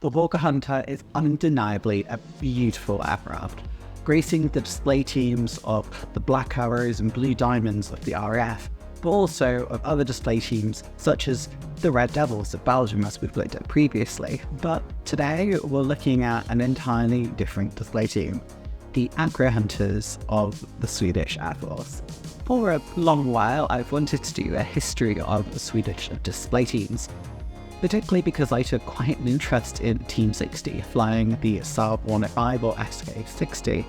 The Hawker Hunter is undeniably a beautiful aircraft, gracing the display teams of the Black Arrows and Blue Diamonds of the RAF, but also of other display teams such as the Red Devils of Belgium, as we've looked at previously. But today we're looking at an entirely different display team, the Acrohunters of the Swedish Air Force. For a long while I've wanted to do a history of the Swedish display teams, particularly because I took quite an interest in Team 60, flying the Saab 105 or SK-60.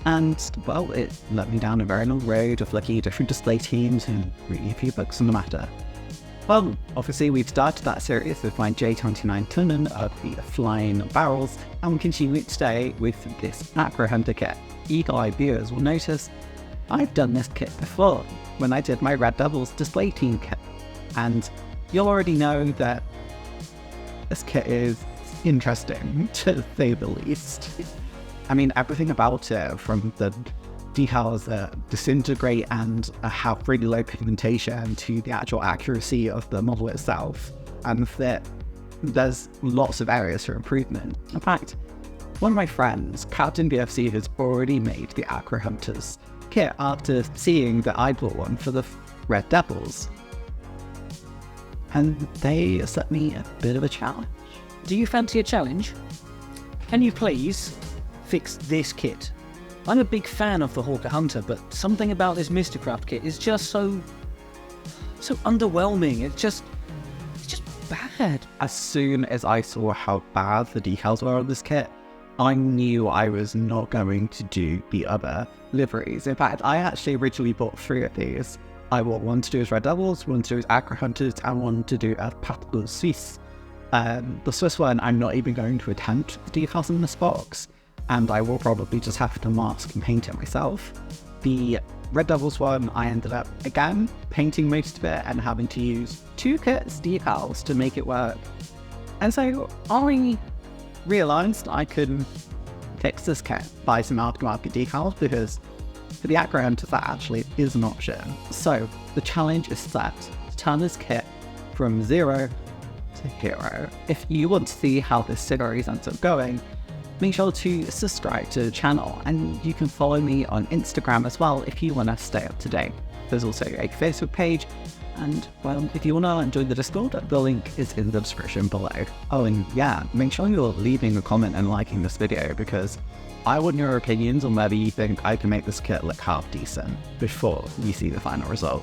And, well, it led me down a very long road of looking at different display teams and reading a few books on the matter. Well, obviously we've started that series with my J29 Tunnen of the Flying Barrels, and we're continuing today with this Acrohunter kit. Eagle-eyed viewers will notice I've done this kit before, when I did my Red Devils display team kit, and you'll already know that this kit is interesting, to say the least. I mean, everything about it, from the decals that disintegrate and have really low pigmentation, to the actual accuracy of the model itself, and that there's lots of areas for improvement. In fact, one of my friends, Captain BFC, has already made the Acrohunters kit after seeing that I bought one for the Red Devils. And they set me a bit of a challenge. Do you fancy a challenge? Can you please fix this kit? I'm a big fan of the Hawker Hunter, but something about this Mistercraft kit is just so underwhelming. It's just bad. As soon as I saw how bad the decals were on this kit, I knew I was not going to do the other liveries. In fact, I actually originally bought 3 of these. I bought one to do as Red Devils, one to do as Acrohunters, and one to do as Particle Suisse. The Swiss one, I'm not even going to attempt the decals in this box, and I will probably just have to mask and paint it myself. The Red Devils one, I ended up, again, painting most of it and having to use 2 kits decals to make it work. And so I realised I could fix this kit by some aftermarket decals, because for the Acrohunters that actually is an option. So the challenge is set to turn this kit from 0 to hero. If you want to see how this series ends up going, make sure to subscribe to the channel, and you can follow me on Instagram as well if you want to stay up to date. There's also a Facebook page, and, well, if you want to join the Discord, the link is in the description below. Oh, and yeah, make sure you're leaving a comment and liking this video, because I want your opinions on whether you think I can make this kit look half decent before you see the final result.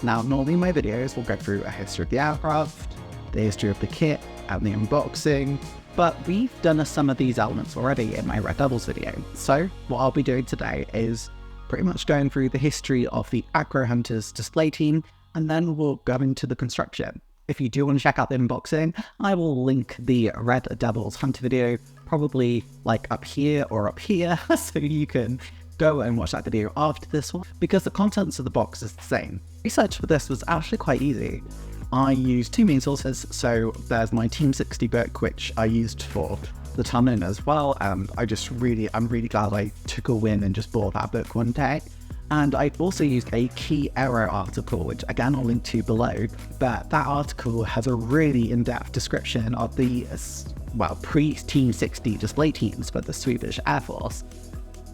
Now, normally my videos will go through a history of the aircraft, the history of the kit, and the unboxing, but we've done some of these elements already in my Red Devils video. So what I'll be doing today is pretty much going through the history of the Acrohunters display team, and then we'll go into the construction. If you do want to check out the unboxing, I will link the Red Devils Hunter video, probably like up here or up here, so you can go and watch that video after this one, because the contents of the box is the same. Research for this was actually quite easy. I used 2 main sources, so there's my Team 60 book, which I used for the Tunnen as well, and I'm really glad I took a win and just bought that book one day. And I also used a key aero article, which again I'll link to below, but that article has a really in-depth description of the, well, pre-Team 60 display teams for the Swedish Air Force.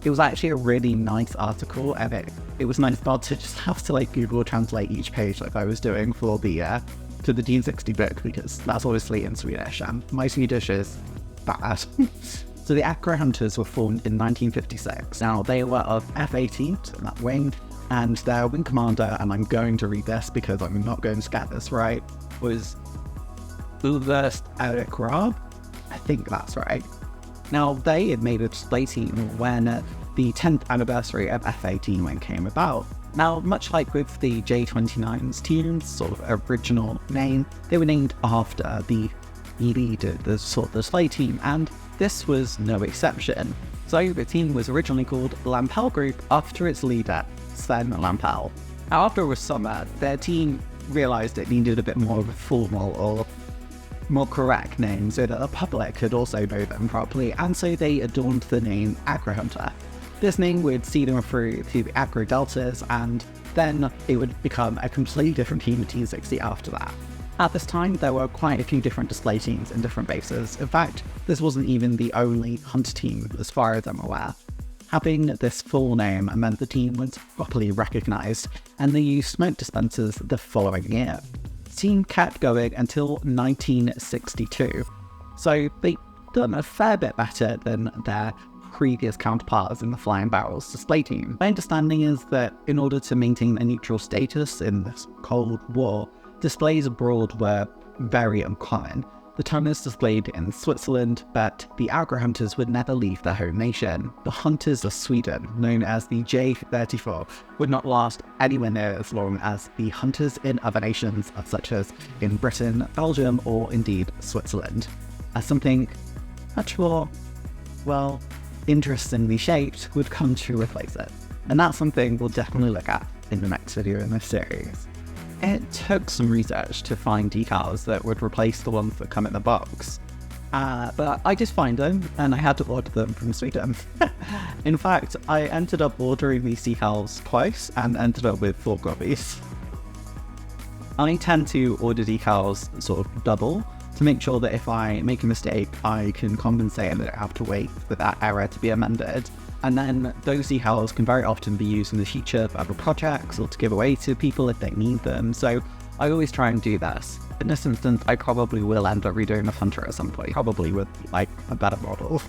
It was actually a really nice article, and it was nice not to just have to like Google translate each page like I was doing for the Team 60 book, because that's obviously in Swedish, and my Swedish is bad. So the Acrohunters were formed in 1956. Now, they were of F-18, so that wing, and their wing commander, and I'm going to read this because I'm not going to get this right, was Ulverst Erik Raab. I think that's right. Now, they had made a display team when the 10th anniversary of F-18 wing came about. Now, much like with the J29's team's sort of original name, they were named after the leader, the sort of display team, and this was no exception. So the team was originally called Lampell Group after its leader, Sven Lampell. After a summer, their team realised it needed a bit more of a formal or more correct name so that the public could also know them properly, and so they adorned the name Acrohunter. This name would see them through to the Acro Deltas, and then it would become a completely different team of Team 60 after that. At this time, there were quite a few different display teams in different bases. In fact, this wasn't even the only Hunter team as far as I'm aware. Having this full name meant the team was properly recognised, and they used smoke dispensers the following year. The team kept going until 1962, so they'd done a fair bit better than their previous counterparts in the Flying Barrels display team. My understanding is that in order to maintain a neutral status in this Cold War, displays abroad were very uncommon. The tunners displayed in Switzerland, but the Acro Hunters would never leave their home nation. The Hunters of Sweden, known as the J34, would not last anywhere near as long as the Hunters in other nations, such as in Britain, Belgium, or indeed Switzerland, as something much more, well, interestingly shaped would come to replace it. And that's something we'll definitely look at in the next video in this series. It took some research to find decals that would replace the ones that come in the box, but I just find them and I had to order them from Sweden. In fact, I ended up ordering these decals twice and ended up with 4 copies. I tend to order decals sort of double to make sure that if I make a mistake, I can compensate and I don't have to wait for that error to be amended. And then those decals can very often be used in the future for other projects or to give away to people if they need them. So I always try and do this. In this instance, I probably will end up redoing the Hunter at some point, probably with like a better model.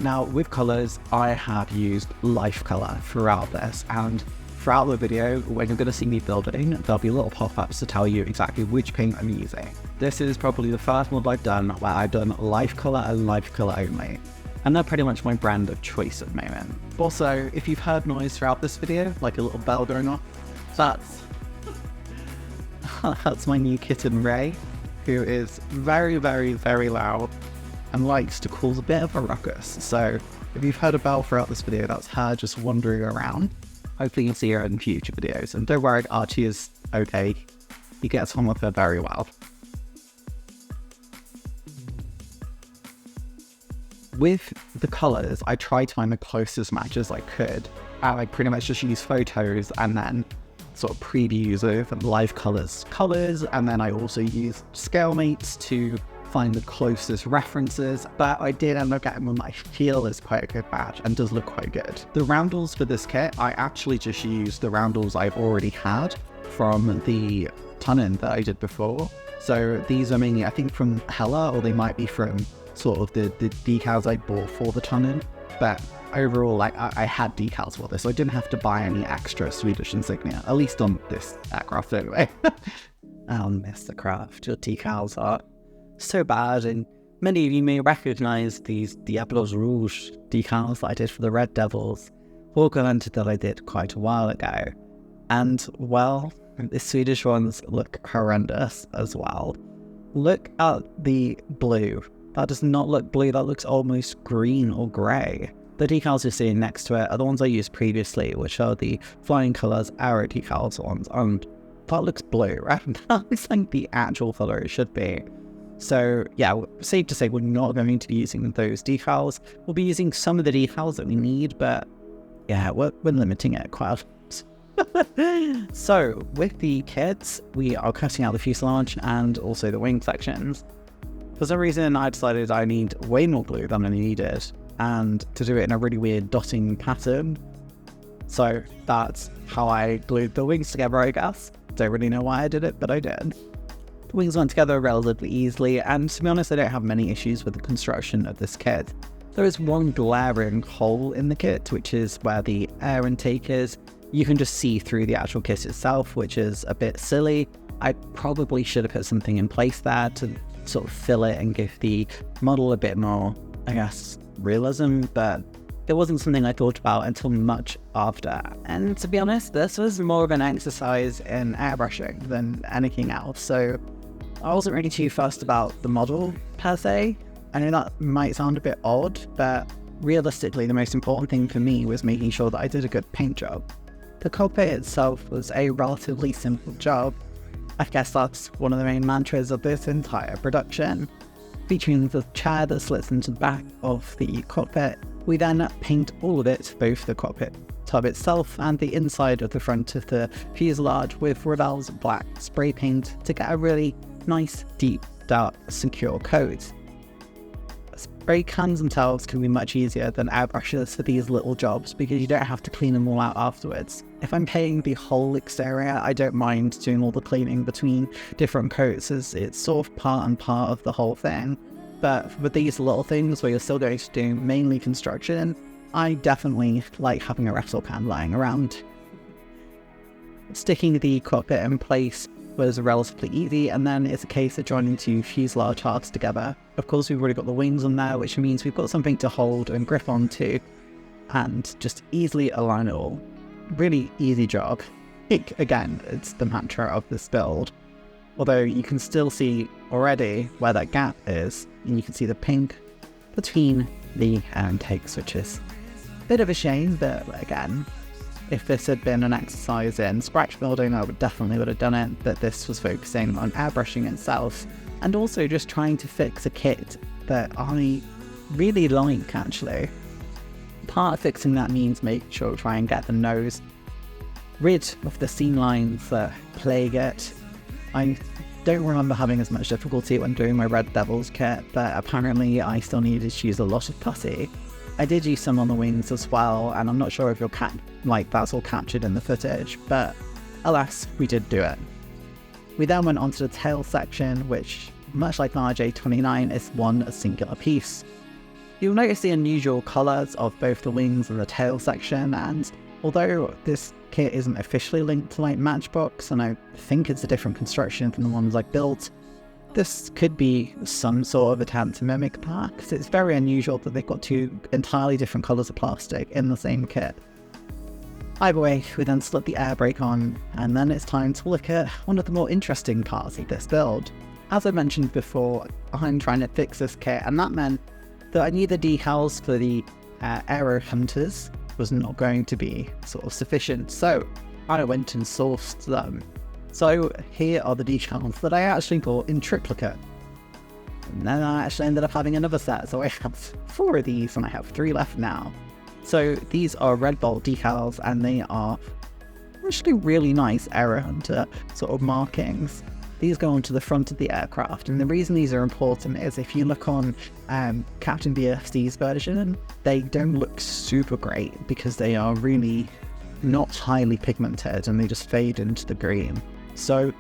Now with colours, I have used life colour throughout this, and throughout the video, when you're going to see me building, there'll be little pop-ups to tell you exactly which paint I'm using. This is probably the first mod I've done where I've done life colour and life colour only. And they're pretty much my brand of choice at the moment. Also, if you've heard noise throughout this video, like a little bell going off, that's my new kitten Ray, who is very, very, very loud and likes to cause a bit of a ruckus. So if you've heard a bell throughout this video, that's her just wandering around. Hopefully you'll see her in future videos. And don't worry, Archie is okay. He gets on with her very well. With the colours, I tried to find the closest matches I could. I pretty much just use photos and then sort of previews of live colours, and then I also used scale mates to find the closest references, but I did end up getting one I feel is quite a good match and does look quite good. The roundels for this kit, I actually just used the roundels I've already had from the Tunnin that I did before. So these are mainly, I think, from Hella, or they might be from sort of the decals I bought for the Tunnin, but overall, like, I had decals for this, so I didn't have to buy any extra Swedish insignia, at least on this aircraft anyway. Oh, Mistercraft, your decals are so bad, and many of you may recognize these Diablos Rouge decals that I did for the Red Devils, Hawker Hunter that I did quite a while ago, and, well, the Swedish ones look horrendous as well. Look at the blue. That does not look blue, that looks almost green or grey. The decals you're seeing next to it are the ones I used previously, which are the Flying Colours Aero decals ones, and that looks blue, right? That looks like the actual colour it should be. So yeah, safe to say we're not going to be using those decals. We'll be using some of the decals that we need, but yeah, we're limiting it quite a lot. So with the kits, we are cutting out the fuselage and also the wing sections. For some reason, I decided I need way more glue than I needed, and to do it in a really weird dotting pattern. So that's how I glued the wings together, I guess. Don't really know why I did it, but I did. The wings went together relatively easily, and to be honest, I don't have many issues with the construction of this kit. There is one glaring hole in the kit, which is where the air intake is. You can just see through the actual kit itself, which is a bit silly. I probably should have put something in place there to sort of fill it and give the model a bit more, I guess, realism, but it wasn't something I thought about until much after. And to be honest, this was more of an exercise in airbrushing than anything else, so I wasn't really too fussed about the model per se. I know that might sound a bit odd, but realistically the most important thing for me was making sure that I did a good paint job. The cockpit itself was a relatively simple job. I guess that's one of the main mantras of this entire production. Featuring the chair that slits into the back of the cockpit, we then paint all of it, both the cockpit tub itself and the inside of the front of the fuselage, with Revell's black spray paint to get a really nice, deep, dark, secure coat. Spray cans themselves can be much easier than airbrushes for these little jobs because you don't have to clean them all out afterwards. If I'm painting the whole exterior, I don't mind doing all the cleaning between different coats as it's sort of part and part of the whole thing. But with these little things where you're still going to do mainly construction, I definitely like having a wrestle can lying around. Sticking the cockpit in place was relatively easy, and then it's a case of joining two fuselage halves together. Of course, we've already got the wings on there, which means we've got something to hold and grip onto, and just easily align it all. Really easy job. Again, it's the mantra of this build. Although you can still see already where that gap is, and you can see the pink between the intake switches. Bit of a shame, but again, if this had been an exercise in scratch building, I would have done it, but this was focusing on airbrushing itself, and also just trying to fix a kit that I really like, actually. Part of fixing that means making sure to try and get the nose rid of the seam lines that plague it. I don't remember having as much difficulty when doing my Red Devils kit, but apparently I still needed to use a lot of putty. I did use some on the wings as well, and I'm not sure if that's all captured in the footage, but alas, we did do it. We then went on to the tail section, which, much like an RJ29, is a singular piece. You'll notice the unusual colours of both the wings and the tail section, and although this kit isn't officially linked to like Matchbox, and I think it's a different construction from the ones I built, this could be some sort of attempt to mimic that, because it's very unusual that they've got two entirely different colours of plastic in the same kit. Either way, we then slip the air brake on, and then it's time to look at one of the more interesting parts of this build. As I mentioned before, I'm trying to fix this kit, and that meant that I knew the decals for the aero hunters was not going to be sort of sufficient, so I went and sourced them. So here are the decals that I actually bought in triplicate. And then I actually ended up having another set, so I have 4 of these and I have 3 left now. So these are Red Bolt decals, and they are actually really nice Aero Hunter sort of markings. These go onto the front of the aircraft, and the reason these are important is if you look on Captain BFD's version, they don't look super great because they are really not highly pigmented and they just fade into the green. So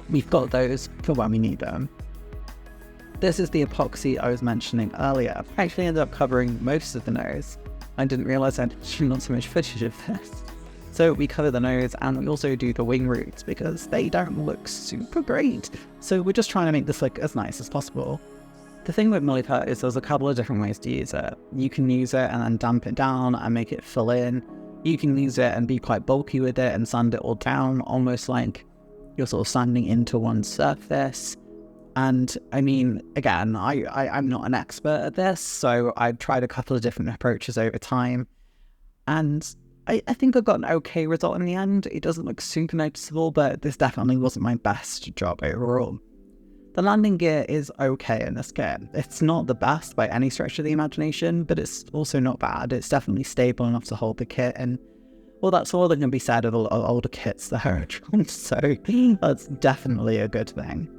we've got those for when we need them. This is the epoxy I was mentioning earlier. I actually ended up covering most of the nose. I didn't realise I had not so much footage of this. So we cover the nose, and we also do the wing roots because they don't look super great. So we're just trying to make this look as nice as possible. The thing with Milliput is there's a couple of different ways to use it. You can use it and then damp it down and make it fill in. You can use it and be quite bulky with it and sand it all down, almost like you're sort of sanding into one surface. And I mean, again, I'm not an expert at this, so I've tried a couple of different approaches over time. And I think I got an okay result in the end. It doesn't look super noticeable, but this definitely wasn't my best job overall. The landing gear is okay in this kit. It's not the best by any stretch of the imagination, but it's also not bad. It's definitely stable enough to hold the kit, and well, that's all that can be said of older kits that are around, so that's definitely a good thing.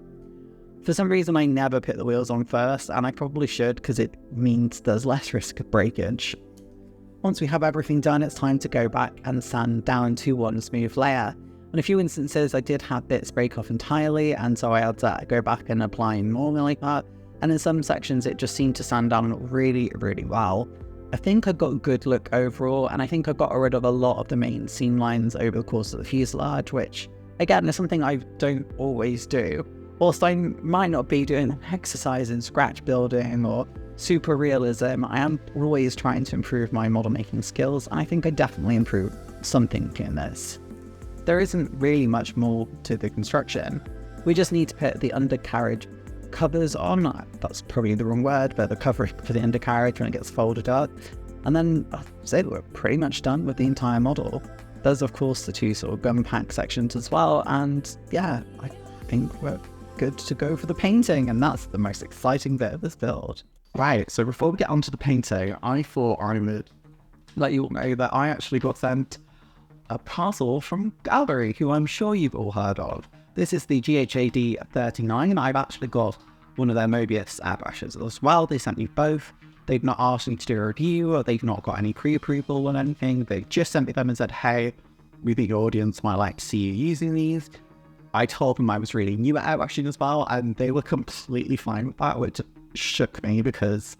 For some reason, I never put the wheels on first, and I probably should because it means there's less risk of breakage. Once we have everything done, it's time to go back and sand down to one smooth layer. On a few instances, I did have bits break off entirely, and so I had to go back and apply more Milliput, and in some sections it just seemed to sand down really, really well. I think I got a good look overall, and I think I got rid of a lot of the main seam lines over the course of the fuselage, which, again, is something I don't always do. Whilst I might not be doing an exercise in scratch building or super realism, I am always trying to improve my model making skills, and I think I definitely improved something in this. There isn't really much more to the construction. We just need to put the undercarriage covers on. That's probably the wrong word, but the covering for the undercarriage when it gets folded up. And then I'd say we're pretty much done with the entire model. There's of course the 2 sort of gun pack sections as well, and yeah, I think we're good to go for the painting, and that's the most exciting bit of this build. Right, so before we get onto the painting, I thought I would let you all know that I actually got sent a parcel from Ghaaleri, who I'm sure you've all heard of. This is the GHAD 39. I've actually got one of their Mobius airbrushes as well. They sent me both. They've not asked me to do a review, or they've not got any pre-approval or anything. They just sent me them and said, hey, we think your audience might like to see you using these. I told them I was really new at airbrushing as well, and they were completely fine with that, which shook me because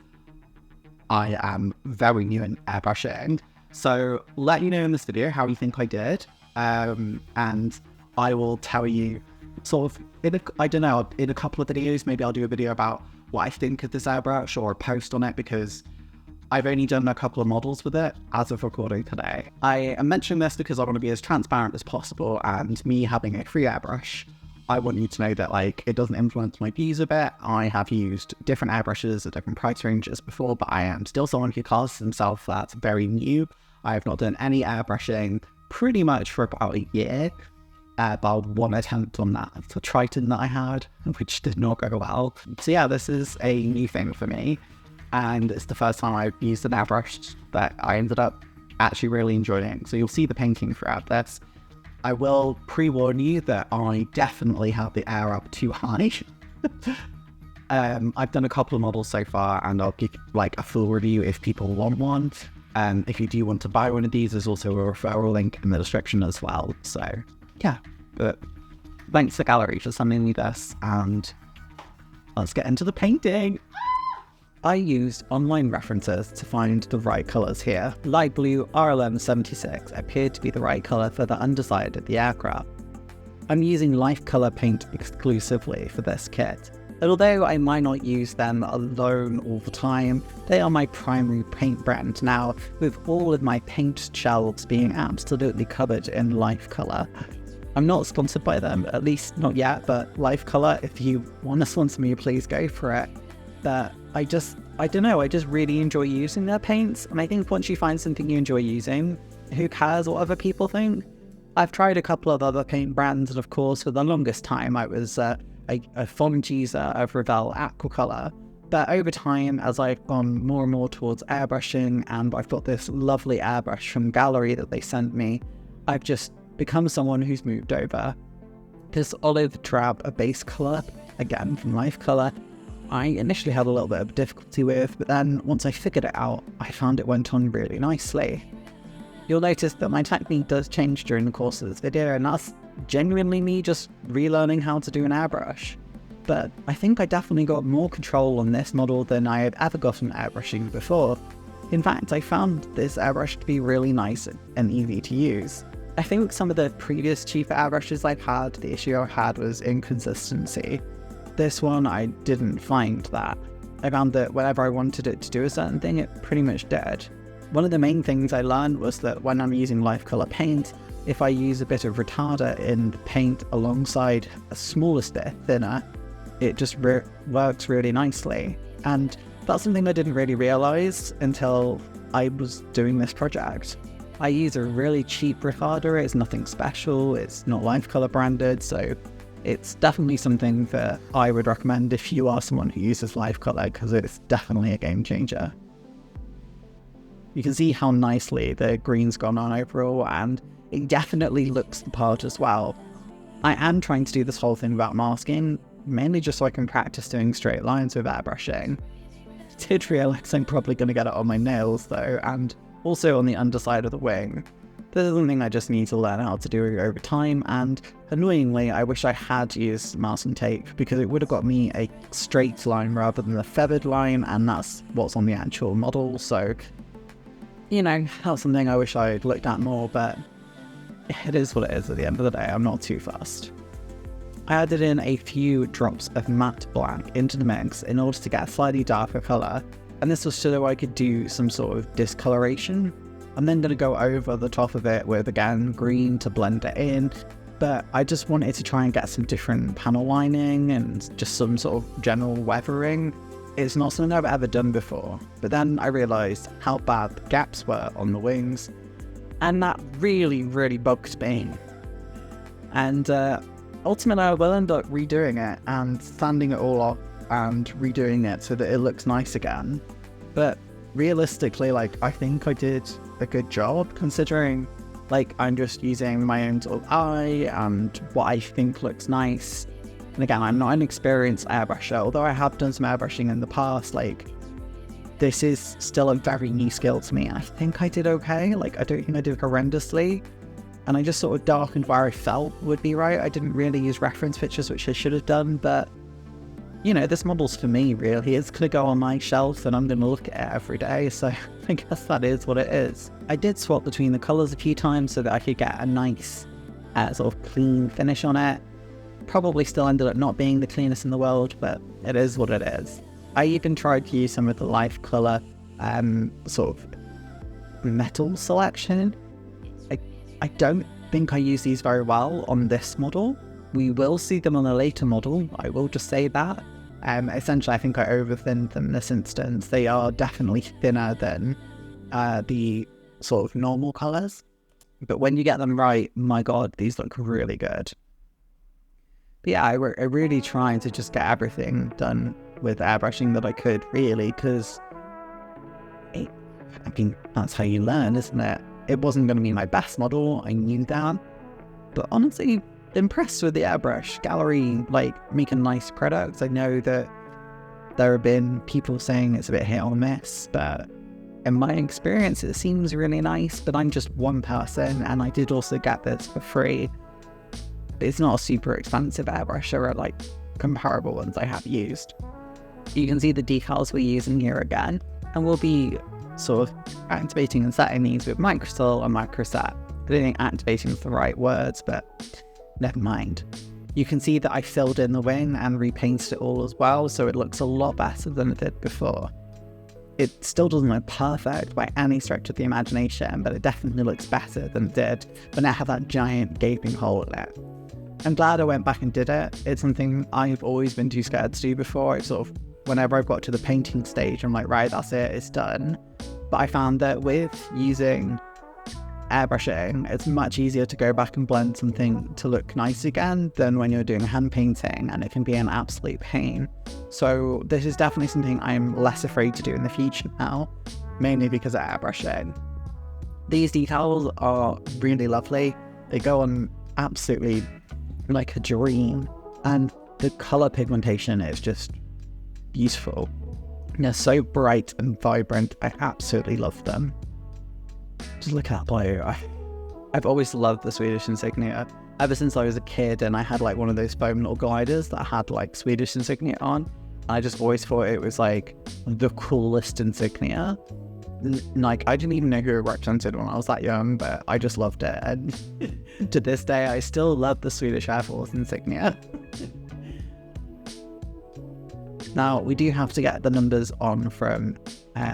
I am very new in airbrushing. So let you know in this video how you think I did, and I will tell you sort of, in a couple of videos, maybe I'll do a video about what I think of this airbrush or a post on it, because I've only done a couple of models with it as of recording today. I am mentioning this because I want to be as transparent as possible, and me having a free airbrush, I want you to know that like it doesn't influence my views a bit. I have used different airbrushes at different price ranges before, but I am still someone who classes himself that's very new. I have not done any airbrushing pretty much for about a year. About one attempt on that for Triton that I had, which did not go well. So yeah, this is a new thing for me, and it's the first time I've used an airbrush that I ended up actually really enjoying. So you'll see the painting throughout this. I will pre-warn you that I definitely have the air up too high. I've done a couple of models so far, and I'll give like a full review if people want one. If you do want to buy one of these, there's also a referral link in the description as well. So yeah, but thanks to Ghaaleri for sending me this, and let's get into the painting. I used online references to find the right colours here. Light blue RLM76 appeared to be the right colour for the underside of the aircraft. I'm using Life Colour paint exclusively for this kit, and although I might not use them alone all the time, they are my primary paint brand now, with all of my paint shelves being absolutely covered in Life Colour. I'm not sponsored by them, at least not yet, but Life Colour, if you want to sponsor me, please go for it. But I just really enjoy using their paints, and I think once you find something you enjoy using, who cares what other people think? I've tried a couple of other paint brands, and of course for the longest time I was a fond user of Revell Aquacolor, but over time, as I've gone more and more towards airbrushing, and I've got this lovely airbrush from Ghaaleri that they sent me, I've just become someone who's moved over. This olive drab base colour, again from Life Colour, I initially had a little bit of difficulty with, but then once I figured it out, I found it went on really nicely. You'll notice that my technique does change during the course of this video, and that's genuinely me just relearning how to do an airbrush. But I think I definitely got more control on this model than I had ever gotten airbrushing before. In fact, I found this airbrush to be really nice and easy to use. I think some of the previous cheaper airbrushes I've had, the issue I had was inconsistency. This one, I didn't find that. I found that whenever I wanted it to do a certain thing, it pretty much did. One of the main things I learned was that when I'm using Life Colour paint, if I use a bit of retarder in the paint alongside a smaller stick thinner, it just works really nicely. And that's something I didn't really realise until I was doing this project. I use a really cheap retarder, it's nothing special, it's not Life Colour branded, so it's definitely something that I would recommend if you are someone who uses Life Colour, because it's definitely a game changer. You can see how nicely the green's gone on overall, and it definitely looks the part as well. I am trying to do this whole thing without masking, mainly just so I can practice doing straight lines with airbrushing. I did realise I'm probably going to get it on my nails though, and also on the underside of the wing. This is something I just need to learn how to do over time, and annoyingly I wish I had used masking tape, because it would have got me a straight line rather than a feathered line, and that's what's on the actual model, so you know, that's something I wish I'd looked at more, but it is what it is at the end of the day. I'm not too fussed. I added in a few drops of matte black into the mix in order to get a slightly darker colour, and this was so I could do some sort of discoloration. I'm then going to go over the top of it with, again, green to blend it in, but I just wanted to try and get some different panel lining and just some sort of general weathering. It's not something I've ever done before, but then I realised how bad the gaps were on the wings, and that really, really bugged me. And ultimately I will end up redoing it and sanding it all off and redoing it so that it looks nice again. But realistically, like, I think I did a good job, considering Like, I'm just using my own sort of eye and what I think looks nice. And again, I'm not an experienced airbrusher, although I have done some airbrushing in the past. Like, this is still a very new skill to me. I think I did okay. Like, I don't think I did horrendously. And I just sort of darkened where I felt would be right. I didn't really use reference pictures, which I should have done, but you know, this model's for me, really. It's going to go on my shelf and I'm going to look at it every day, so I guess that is what it is. I did swap between the colours a few times so that I could get a nice sort of clean finish on it. Probably still ended up not being the cleanest in the world, but it is what it is. I even tried to use some of the life colour sort of metal selection. I don't think I use these very well on this model. We will see them on a later model, I will just say that. Essentially, I think I over-thinned them in this instance. They are definitely thinner than the sort of normal colours. But when you get them right, my god, these look really good. But yeah, I really tried to just get everything done with airbrushing that I could, really, because I mean, that's how you learn, isn't it? It wasn't going to be my best model, I knew that. But honestly, impressed with the airbrush. Ghaaleri, like, making nice products. I know that there have been people saying it's a bit hit or miss, but in my experience it seems really nice. But I'm just one person, and I did also get this for free. It's not a super expensive airbrush. There are like comparable ones I have used. You can see the decals we're using here again, and we'll be sort of activating and setting these with microsol and microset. I don't think activating is the right words, but never mind. You can see that I filled in the wing and repainted it all as well, so it looks a lot better than it did before. It still doesn't look perfect by any stretch of the imagination, but it definitely looks better than it did when I had that giant gaping hole in it. I'm glad I went back and did it. It's something I've always been too scared to do before. It's sort of, whenever I've got to the painting stage, I'm like, right, that's it, it's done. But I found that with using airbrushing, it's much easier to go back and blend something to look nice again than when you're doing hand painting, and it can be an absolute pain. So this is definitely something I'm less afraid to do in the future now, mainly because of airbrushing. These decals are really lovely. They go on absolutely like a dream, and the colour pigmentation is just beautiful. They're so bright and vibrant. I absolutely love them. Just look at that blue. I've always loved the Swedish insignia. Ever since I was a kid and I had like one of those foam little gliders that had like Swedish insignia on, I just always thought it was like the coolest insignia. Like, I didn't even know who it represented when I was that young, but I just loved it. And to this day, I still love the Swedish Air Force insignia. Now, we do have to get the numbers on from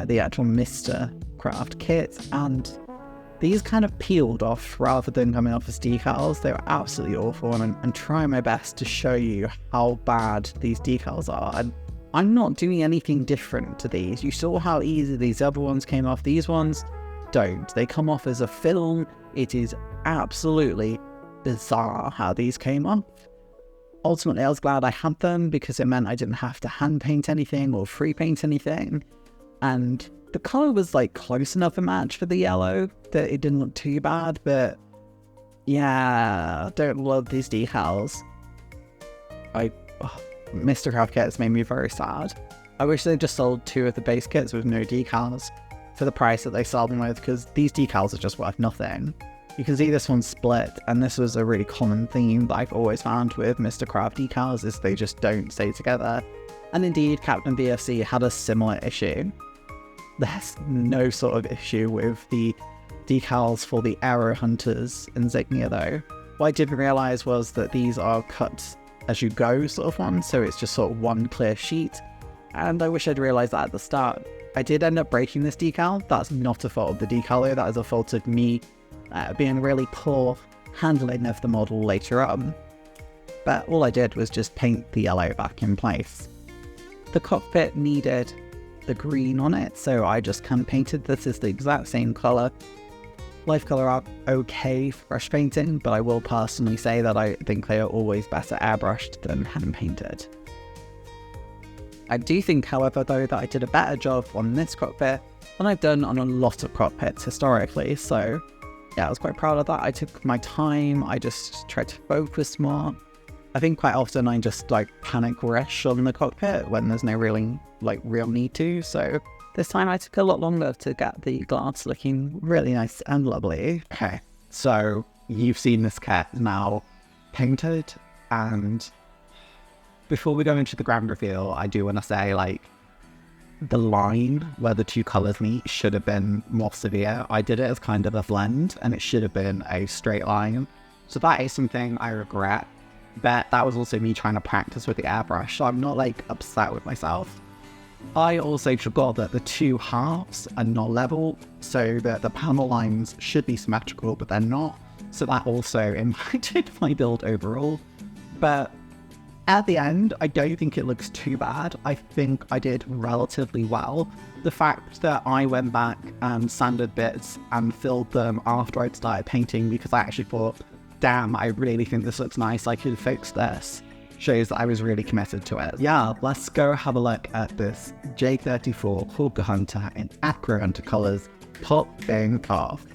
the actual Mistercraft kit, and these kind of peeled off rather than coming off as decals. They were absolutely awful, and I'm trying my best to show you how bad these decals are. And I'm not doing anything different to these. You saw how easy these other ones came off. These ones don't. They come off as a film. It is absolutely bizarre how these came off. Ultimately, I was glad I had them because it meant I didn't have to hand paint anything or free paint anything. And the colour was like close enough a match for the yellow that it didn't look too bad, but yeah, I don't love these decals. Mistercraft kits made me very sad. I wish they just sold 2 of the base kits with no decals for the price that they sell them with, because these decals are just worth nothing. You can see this one's split, and this was a really common theme that I've always found with Mistercraft decals, is they just don't stay together. And indeed, Captain BFC had a similar issue. There's no sort of issue with the decals for the Aero Hunters insignia though. What I didn't realise was that these are cut as you go sort of ones, so it's just sort of one clear sheet, and I wish I'd realised that at the start. I did end up breaking this decal. That's not a fault of the decaler, that is a fault of me being really poor handling of the model later on. But all I did was just paint the yellow back in place. The cockpit needed the green on it, so I just hand painted. This is the exact same colour. Life colour are okay for brush painting, but I will personally say that I think they are always better airbrushed than hand painted. I do think, however, though, that I did a better job on this cockpit than I've done on a lot of cockpits historically, so yeah, I was quite proud of that. I took my time. I just tried to focus more. I think quite often I just like panic rush on the cockpit when there's no really real need to. So this time I took a lot longer to get the glass looking really nice and lovely. Okay, so you've seen this kit now painted, and before we go into the grand reveal, I do want to say the line where the two colours meet should have been more severe. I did it as kind of a blend and it should have been a straight line. So that is something I regret, but that was also me trying to practice with the airbrush, so I'm not upset with myself. I also forgot that the two halves are not level, so that the panel lines should be symmetrical, but they're not. So that also impacted my build overall. But at the end, I don't think it looks too bad. I think I did relatively well. The fact that I went back and sanded bits and filled them after I'd started painting because I actually thought, damn, I really think this looks nice, I could fix this, shows that I was really committed to it. Yeah, let's go have a look at this J34 Hawker Hunter in Acrohunter colours, popping off.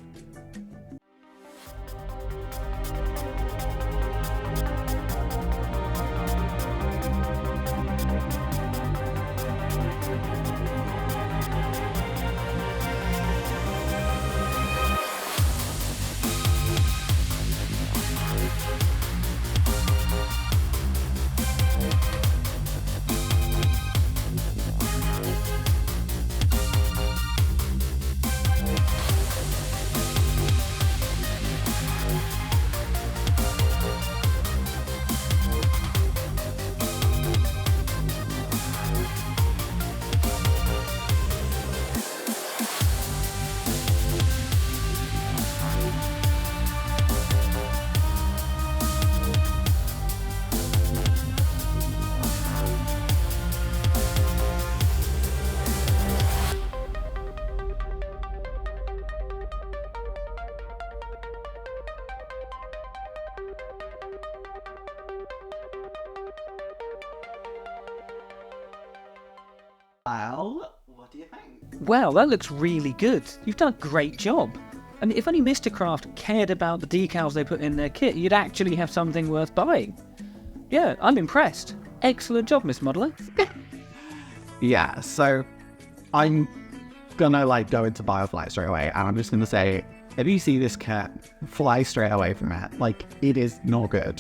Well, what do you think? Wow, that looks really good. You've done a great job. I mean, if only Mistercraft cared about the decals they put in their kit, you'd actually have something worth buying. Yeah, I'm impressed. Excellent job, Miss Modeler. Yeah, so I'm gonna go into Biofly straight away, and I'm just gonna say, if you see this kit, fly straight away from it. It is not good.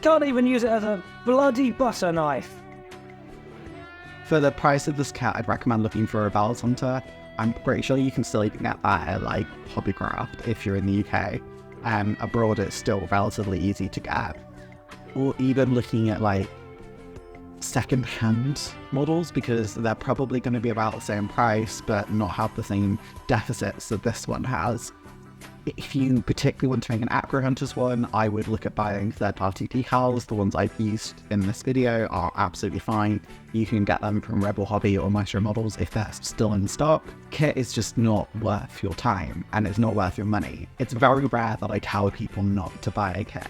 Can't even use it as a bloody butter knife. For the price of this kit, I'd recommend looking for a Decals Hunter. I'm pretty sure you can still even get that at Hobbycraft if you're in the UK. Abroad it's still relatively easy to get. Or even looking at second-hand models, because they're probably going to be about the same price but not have the same deficits that this one has. If you particularly want to make an Acrohunters one, I would look at buying third-party decals. The ones I've used in this video are absolutely fine. You can get them from Rebel Hobby or Maestro Models if they're still in stock. Kit is just not worth your time, and it's not worth your money. It's very rare that I tell people not to buy a kit.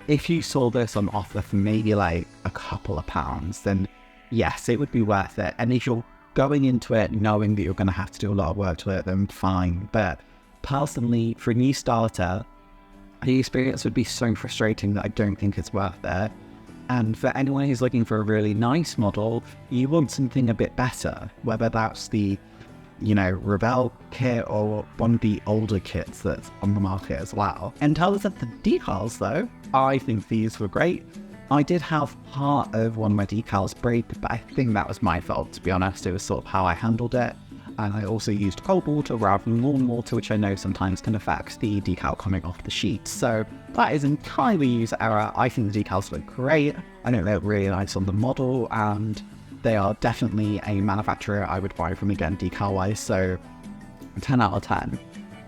If you saw this on offer for maybe a couple of pounds, then yes, it would be worth it. And if you're going into it knowing that you're going to have to do a lot of work to it, then fine. But personally, for a new starter, the experience would be so frustrating that I don't think it's worth it. And for anyone who's looking for a really nice model, you want something a bit better, whether that's the, Rebel kit or one of the older kits that's on the market as well. In terms of the decals though, I think these were great. I did have part of one of my decals break, but I think that was my fault, to be honest. It was sort of how I handled it. And I also used cold water rather than warm water, which I know sometimes can affect the decal coming off the sheet. So that is entirely user error. I think the decals look great. I think they look really nice on the model, and they are definitely a manufacturer I would buy from again decal-wise, so 10 out of 10.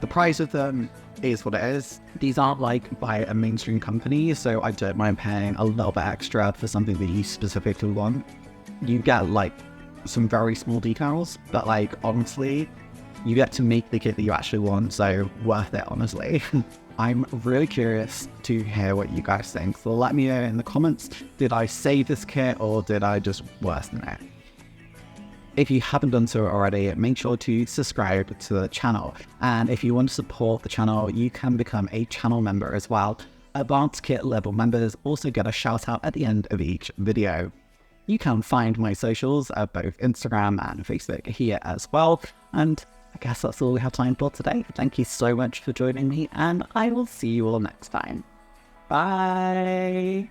The price of them is what it is. These aren't by a mainstream company, so I don't mind paying a little bit extra for something that you specifically want. You get some very small decals, but honestly, you get to make the kit that you actually want, so worth it, honestly. I'm really curious to hear what you guys think, so let me know in the comments, did I save this kit or did I just worsen it? If you haven't done so already, make sure to subscribe to the channel, and if you want to support the channel, you can become a channel member as well. Advanced kit level members also get a shout out at the end of each video. You can find my socials at both Instagram and Facebook here as well, and I guess that's all we have time for today. Thank you so much for joining me, and I will see you all next time. Bye!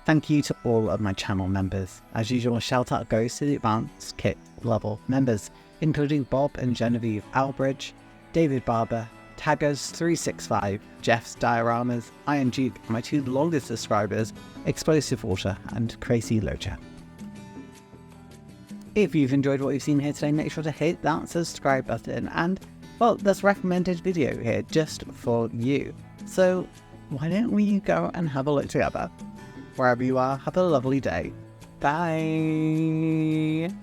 Thank you to all of my channel members. As usual, shout out goes to the advanced kit level members, including Bob and Genevieve Albridge, David Barber, Taggers365, Jeff's Dioramas, Iron Duke, and my 2 longest subscribers, Explosive Water and Crazy Locha. If you've enjoyed what you've seen here today, make sure to hit that subscribe button, and, well, there's a recommended video here just for you. So why don't we go and have a look together? Wherever you are, have a lovely day. Bye!